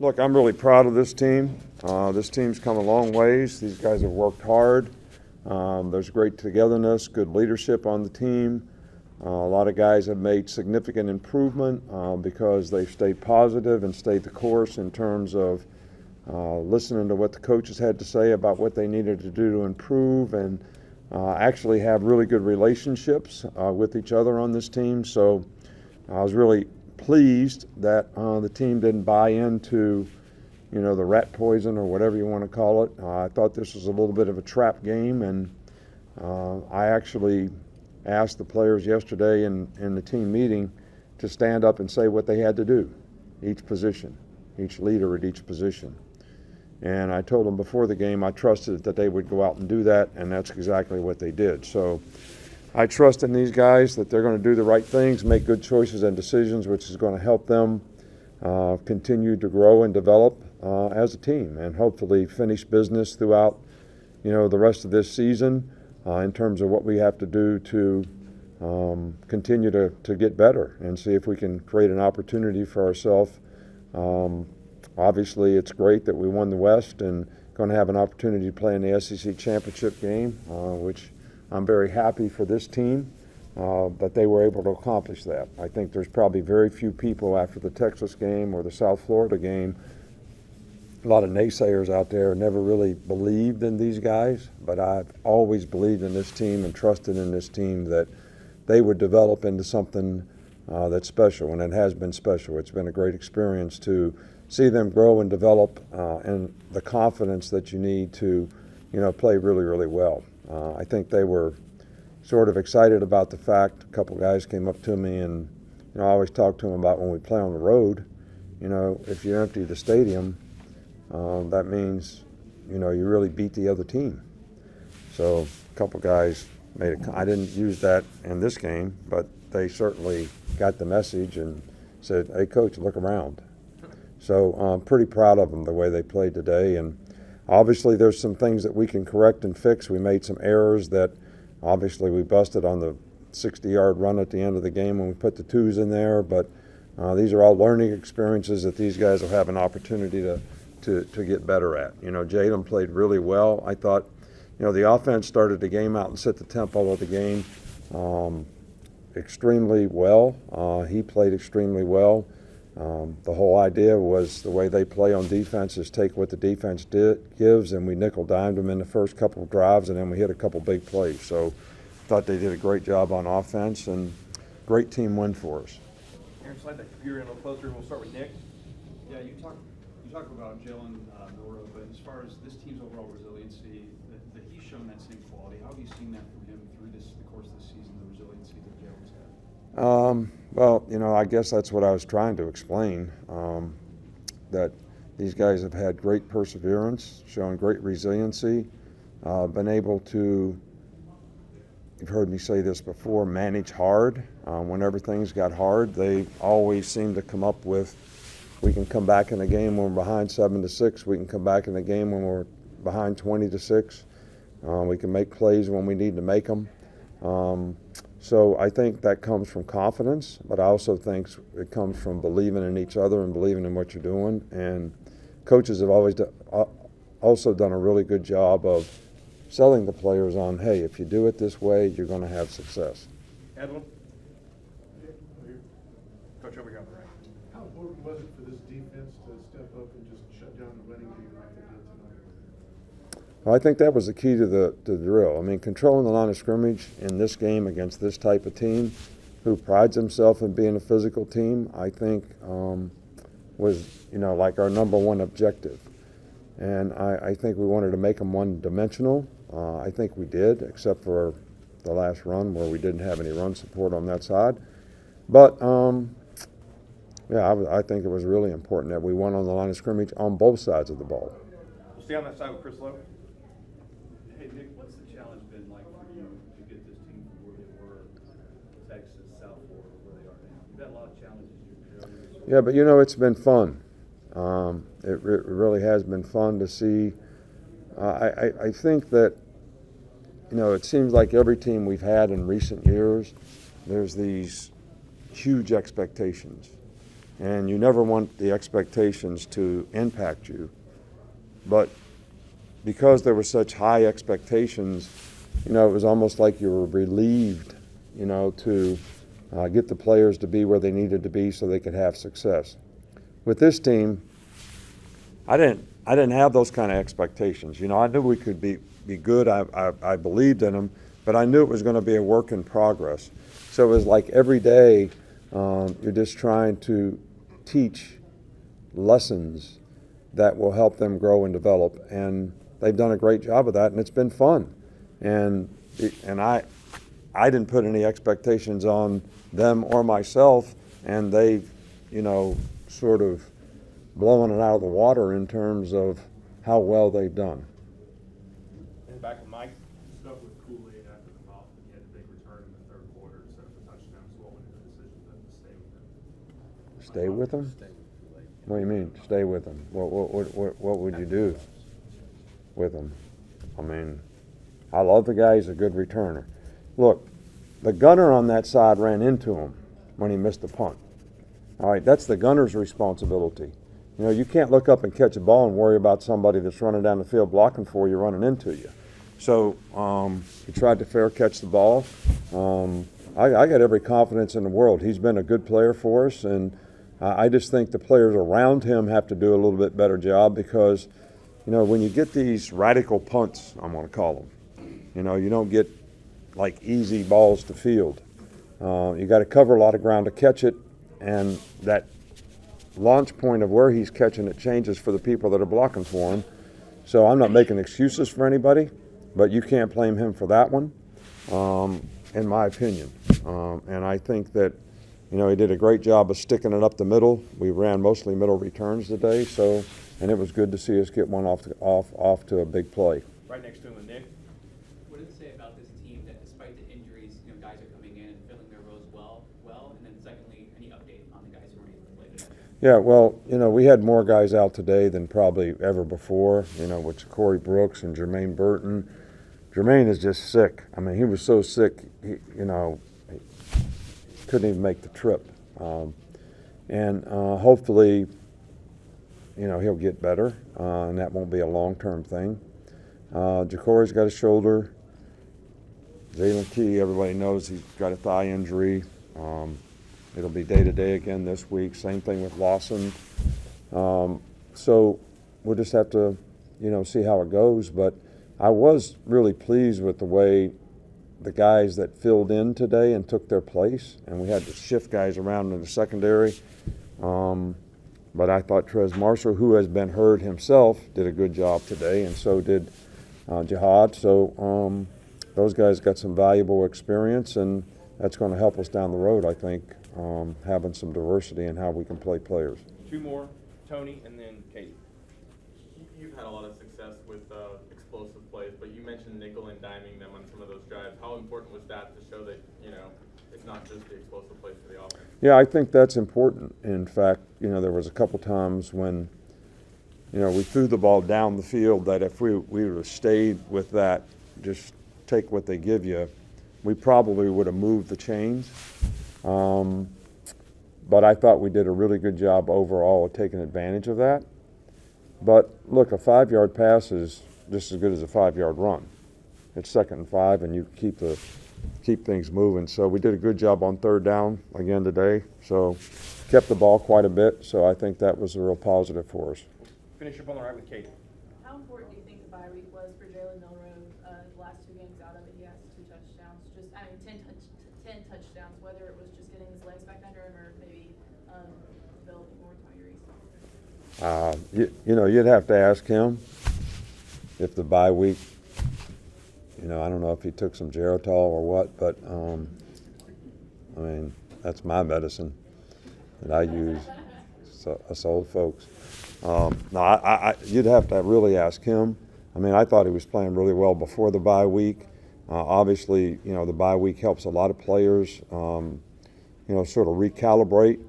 Look, I'm really proud of this team. This team's come a long ways. These guys have worked hard. There's great togetherness, good leadership on the team. A lot of guys have made significant improvement because they've stayed positive and stayed the course in terms of listening to what the coaches had to say about what they needed to do to improve and actually have really good relationships with each other on this team. So I was really pleased that the team didn't buy into, the rat poison or whatever you want to call it. I thought this was a little bit of a trap game, and I actually asked the players yesterday in the team meeting to stand up and say what they had to do, each position, each leader at each position. And I told them before the game I trusted that they would go out and do that, and that's exactly what they did. So I trust in these guys that they're going to do the right things, make good choices and decisions, which is going to help them continue to grow and develop as a team, and hopefully finish business throughout, the rest of this season in terms of what we have to do to continue to get better and see if we can create an opportunity for ourselves. Obviously, it's great that we won the West and going to have an opportunity to play in the SEC championship game, which I'm very happy for this team that they were able to accomplish that. I think there's probably very few people after the Texas game or the South Florida game, a lot of naysayers out there never really believed in these guys, but I've always believed in this team and trusted in this team that they would develop into something that's special, and it has been special. It's been a great experience to see them grow and develop and the confidence that you need to, play really, really well. I think they were sort of excited about the fact, a couple guys came up to me and, I always talk to them about when we play on the road, if you empty the stadium, that means, you really beat the other team. So a couple guys made it. I didn't use that in this game, but they certainly got the message and said, "Hey, coach, look around." So I'm pretty proud of them the way they played today. And obviously there's some things that we can correct and fix. We made some errors that obviously we busted on the 60-yard run at the end of the game when we put the twos in there. But these are all learning experiences that these guys will have an opportunity to get better at. Jaylen played really well. I thought, the offense started the game out and set the tempo of the game extremely well. He played extremely well. The whole idea was the way they play on defense is take what the defense gives, and we nickel-dimed them in the first couple of drives, and then we hit a couple big plays. So I thought they did a great job on offense, and great team win for us. Aaron, slide that computer in a little closer, and we'll start with Nick. Yeah, you talk about Jalen Milroe, but as far as this team's overall resiliency, that he's shown that same quality. How have you seen that from him through the course of the season, the resiliency that Jalen's had? Well, I guess that's what I was trying to explain, that these guys have had great perseverance, shown great resiliency, been able to, you've heard me say this before, manage hard. Whenever things got hard, they always seem to come up with, we can come back in a game when we're behind 7-6. We can come back in a game when we're behind 20-6. We can make plays when we need to make them. So I think that comes from confidence, but I also think it comes from believing in each other and believing in what you're doing. And coaches have always also done a really good job of selling the players on, hey, if you do it this way, you're going to have success. Edwin? Coach, over here on the right. How important was it for this defense to step up and just shut down the running game like they did tonight? Well, I think that was the key to the drill. I mean, controlling the line of scrimmage in this game against this type of team who prides himself in being a physical team, I think was, like our number one objective. And I think we wanted to make them one-dimensional. I think we did, except for the last run where we didn't have any run support on that side. But, I think it was really important that we won on the line of scrimmage on both sides of the ball. We'll stay on that side with Chris Lowe. Hey, Nick, what's the challenge been like for you to get this team from where they were, Texas, South Florida, where they are now? You've had a lot of challenges in your career. Yeah, but it's been fun. It really has been fun to see. I think that, it seems like every team we've had in recent years, there's these huge expectations. and you never want the expectations to impact you. But because there were such high expectations, it was almost like you were relieved, to get the players to be where they needed to be so they could have success. With this team, I didn't have those kind of expectations. I knew we could be good. I believed in them, but I knew it was going to be a work in progress. So it was like every day you're just trying to teach lessons that will help them grow and develop, and they've done a great job of that, and it's been fun. And I didn't put any expectations on them or myself, and they've, sort of blowing it out of the water in terms of how well they've done. And back with Mike. Stuff with Kool-Aid after the muffed, he had a big return in the third quarter instead of a touchdown, so what went into the decision to stay with him? Stay with them? What do you mean, stay with them? What would you do with them? I mean, I love the guy. He's a good returner. Look, the gunner on that side ran into him when he missed the punt. All right, that's the gunner's responsibility. You can't look up and catch a ball and worry about somebody that's running down the field blocking for you, running into you. So he tried to fair catch the ball. I got every confidence in the world. He's been a good player for us, and I just think the players around him have to do a little bit better job because, when you get these radical punts, I'm going to call them, you don't get like easy balls to field. You got to cover a lot of ground to catch it, and that launch point of where he's catching it changes for the people that are blocking for him. So I'm not making excuses for anybody, but you can't blame him for that one, in my opinion. And I think that, he did a great job of sticking it up the middle. We ran mostly middle returns today, and it was good to see us get one off to a big play. Right next to him with Nick. What does it say about this team that despite the injuries, guys are coming in and filling their roles well? And then secondly, any update on the guys who weren't able to play today? Yeah, well, we had more guys out today than probably ever before, with Corey Brooks and Jermaine Burton. Jermaine is just sick. I mean, he was so sick, he couldn't even make the trip. And hopefully, he'll get better, and that won't be a long-term thing. Jacory's got a shoulder. Jalen Key, everybody knows he's got a thigh injury. It'll be day-to-day again this week. Same thing with Lawson. So we'll just have to, see how it goes. But I was really pleased with the way the guys that filled in today and took their place, and we had to shift guys around in the secondary. But I thought Trez Marshall, who has been hurt himself, did a good job today, and so did Jihad. So those guys got some valuable experience, and that's going to help us down the road, I think, having some diversity in how we can play players. Two more, Tony, and then Katie. You've had a lot of success with explosive plays, but you mentioned nickel and diming them on some of those drives. How important was that to show that, it's not just the explosive plays for the offense? Yeah, I think that's important. In fact, there was a couple times when, we threw the ball down the field that if we would have stayed with that, just take what they give you, we probably would have moved the chains. But I thought we did a really good job overall of taking advantage of that. But look, a 5-yard pass is just as good as a 5-yard run. It's 2nd and 5, and you keep things moving. So we did a good job on 3rd down again today. So kept the ball quite a bit. So I think that was a real positive for us. Finish up on the right with Katie. How important do you think the bye week was for Jalen Milroe? The last 2 games out of it, he has 2 touchdowns. 10 touchdowns. Whether it was just getting his legs back under him or maybe developing more Tyrese. You'd have to ask him if the bye week. I don't know if he took some Geritol or what, but that's my medicine that I use. So, us old folks. No, you'd have to really ask him. I thought he was playing really well before the bye week. Obviously, the bye week helps a lot of players, sort of recalibrate,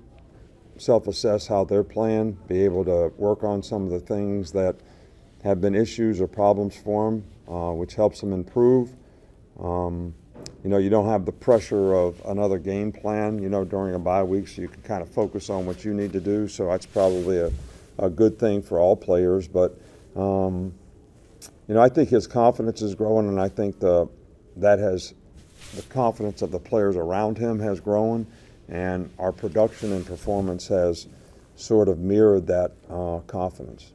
self-assess how they're playing, be able to work on some of the things that have been issues or problems for them, which helps them improve. you don't have the pressure of another game plan, during a bye week, so you can kind of focus on what you need to do. So that's probably a good thing for all players. But, I think his confidence is growing, and I think the confidence of the players around him has grown, and our production and performance has sort of mirrored that confidence.